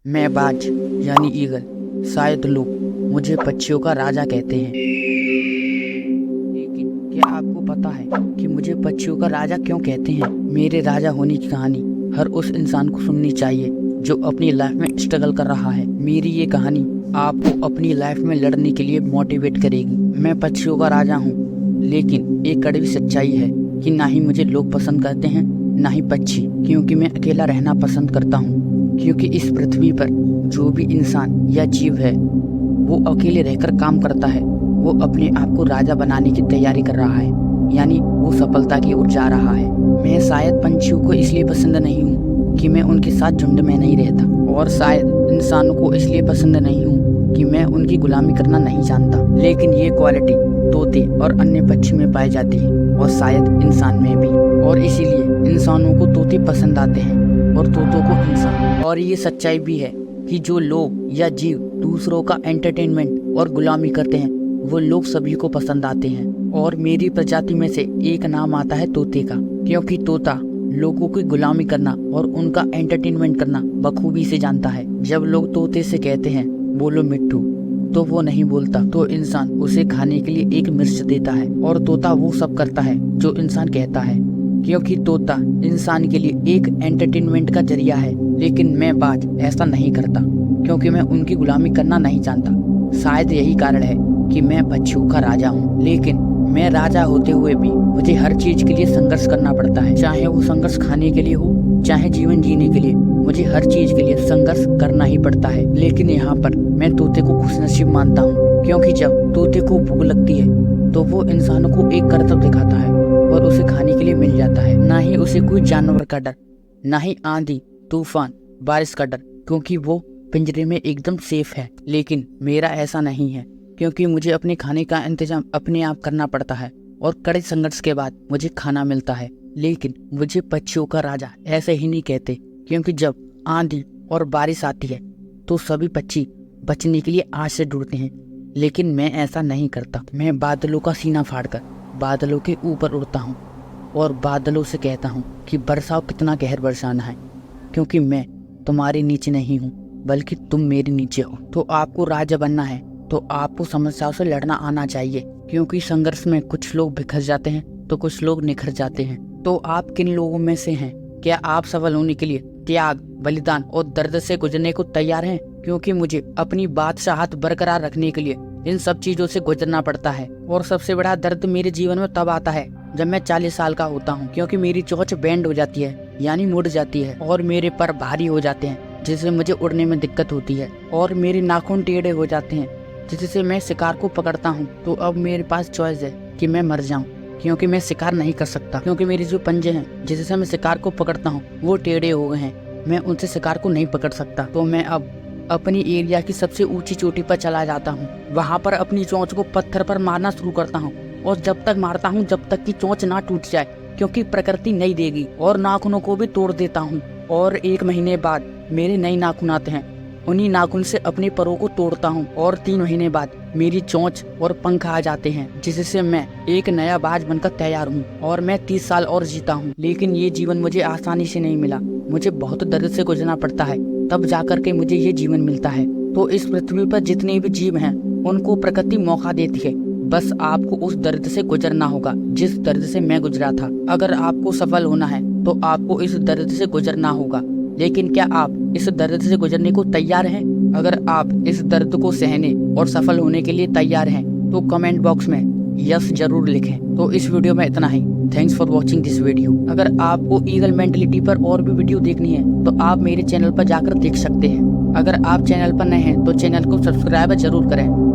मैं बाज यानी ईगल। शायद लोग मुझे पक्षियों का राजा कहते हैं, लेकिन क्या आपको पता है कि मुझे पक्षियों का राजा क्यों कहते हैं? मेरे राजा होने की कहानी हर उस इंसान को सुननी चाहिए जो अपनी लाइफ में स्ट्रगल कर रहा है। मेरी ये कहानी आपको अपनी लाइफ में लड़ने के लिए मोटिवेट करेगी। मैं पक्षियों का राजा हूँ, लेकिन एक कड़वी सच्चाई है कि ना ही मुझे लोग पसंद करते हैं ना ही पक्षी, क्योंकि मैं अकेला रहना पसंद करता हूँ। क्योंकि इस पृथ्वी पर जो भी इंसान या जीव है वो अकेले रहकर काम करता है, वो अपने आप को राजा बनाने की तैयारी कर रहा है, यानी वो सफलता की ओर जा रहा है। मैं शायद पंछियों को इसलिए पसंद नहीं हूँ कि मैं उनके साथ झुंड में नहीं रहता, और शायद इंसानों को इसलिए पसंद नहीं हूँ कि मैं उनकी गुलामी करना नहीं जानता। लेकिन ये क्वालिटी तोते और अन्य पक्षी में पाई जाती है, और शायद इंसान में भी, और इसीलिए इंसानों को तोते पसंद आते हैं और तोतों को इंसान। और ये सच्चाई भी है कि जो लोग या जीव दूसरों का एंटरटेनमेंट और गुलामी करते हैं वो लोग सभी को पसंद आते हैं। और मेरी प्रजाति में से एक नाम आता है तोते का, क्योंकि तोता लोगों की गुलामी करना और उनका एंटरटेनमेंट करना बखूबी से जानता है। जब लोग तोते से कहते हैं बोलो मिट्ठू, तो वो नहीं बोलता, तो इंसान उसे खाने के लिए एक मिर्च देता है, और तोता वो सब करता है जो इंसान कहता है, क्योंकि तोता इंसान के लिए एक एंटरटेनमेंट का जरिया है। लेकिन मैं बाज ऐसा नहीं करता, क्योंकि मैं उनकी गुलामी करना नहीं जानता। शायद यही कारण है कि मैं पक्षियों का राजा हूँ, लेकिन मैं राजा होते हुए भी मुझे हर चीज के लिए संघर्ष करना पड़ता है। चाहे वो संघर्ष खाने के लिए हो, चाहे जीवन जीने के लिए, मुझे हर चीज के लिए संघर्ष करना ही पड़ता है। लेकिन यहाँ पर मैं तोते को खुशनसीब मानता हूँ, क्योंकि जब तोते को भूख लगती है तो वो इंसानों को एक करतब दिखाता है और उसे खाने के लिए मिल जाता है। ना ही उसे कोई जानवर का डर, ना ही आंधी तूफान बारिश का डर, क्योंकि वो पिंजरे में एकदम सेफ है। लेकिन मेरा ऐसा नहीं है, क्योंकि मुझे अपने खाने का इंतजाम अपने आप करना पड़ता है, और कड़े संघर्ष के बाद मुझे खाना मिलता है। लेकिन मुझे पक्षियों का राजा ऐसे ही नहीं कहते, क्योंकि जब आंधी और बारिश आती है तो सभी पक्षी बचने के लिए आग से ढूंढते हैं, लेकिन मैं ऐसा नहीं करता। मैं बादलों का सीना फाड़कर बादलों के ऊपर उड़ता हूँ और बादलों से कहता हूँ कि बरसाओ कितना कहर बरसाना है, क्योंकि मैं तुम्हारे नीचे नहीं हूँ बल्कि तुम मेरे नीचे हो। तो आपको राजा बनना है तो आपको समस्याओं से लड़ना आना चाहिए, क्योंकि संघर्ष में कुछ लोग बिखर जाते हैं तो कुछ लोग निखर जाते हैं। तो आप किन लोगों में से हैं? क्या आप सफल होने के लिए त्याग, बलिदान और दर्द से गुजरने को तैयार हैं? क्योंकि मुझे अपनी बादशाहत बरकरार रखने के लिए इन सब चीजों से गुजरना पड़ता है। और सबसे बड़ा दर्द मेरे जीवन में तब आता है जब मैं 40 साल का होता हूँ, क्योंकि मेरी चोंच बैंड हो जाती है, यानी मुड़ जाती है, और मेरे पर भारी हो जाते हैं, जिससे मुझे उड़ने में दिक्कत होती है, और मेरे नाखून टेढ़े हो जाते हैं, जिससे मैं शिकार को पकड़ता हूँ। तो अब मेरे पास चॉइस है कि मैं मर जाऊँ, क्योंकि मैं शिकार नहीं कर सकता, क्योंकि मेरे जो पंजे हैं जिससे मैं शिकार को पकड़ता हूँ वो टेढ़े हो गए हैं, मैं उनसे शिकार को नहीं पकड़ सकता। तो मैं अब अपनी एरिया की सबसे ऊंची चोटी पर चला जाता हूँ, वहाँ पर अपनी चोंच को पत्थर पर मारना शुरू करता हूँ, और जब तक मारता हूँ जब तक कि चोंच ना टूट जाए, क्योंकि प्रकृति नहीं देगी, और नाखूनों को भी तोड़ देता हूँ। और 1 महीने बाद मेरे नए नाखून आते हैं, उन्हीं नाखून से अपने परों को तोड़ता हूँ, और 3 महीने बाद मेरी चोंच और पंख आ जाते हैं, जिससे मैं एक नया बाज बनकर तैयार हूँ, और मैं 30 साल और जीता हूँ। लेकिन ये जीवन मुझे आसानी से नहीं मिला, मुझे बहुत दर्द से गुजरना पड़ता है, तब जाकर के मुझे ये जीवन मिलता है। तो इस पृथ्वी पर जितने भी जीव हैं उनको प्रकृति मौका देती है, बस आपको उस दर्द से गुजरना होगा जिस दर्द से मैं गुजरा था। अगर आपको सफल होना है तो आपको इस दर्द से गुजरना होगा, लेकिन क्या आप इस दर्द से गुजरने को तैयार हैं? अगर आप इस दर्द को सहने और सफल होने के लिए तैयार हैं तो कमेंट बॉक्स में यस जरूर लिखें। तो इस वीडियो में इतना ही। Thanks for watching this video. अगर आपको ईगल मेंटलिटी पर और भी वीडियो देखनी है तो आप मेरे चैनल पर जाकर देख सकते हैं। अगर आप चैनल पर नए हैं तो चैनल को सब्सक्राइब जरूर करें।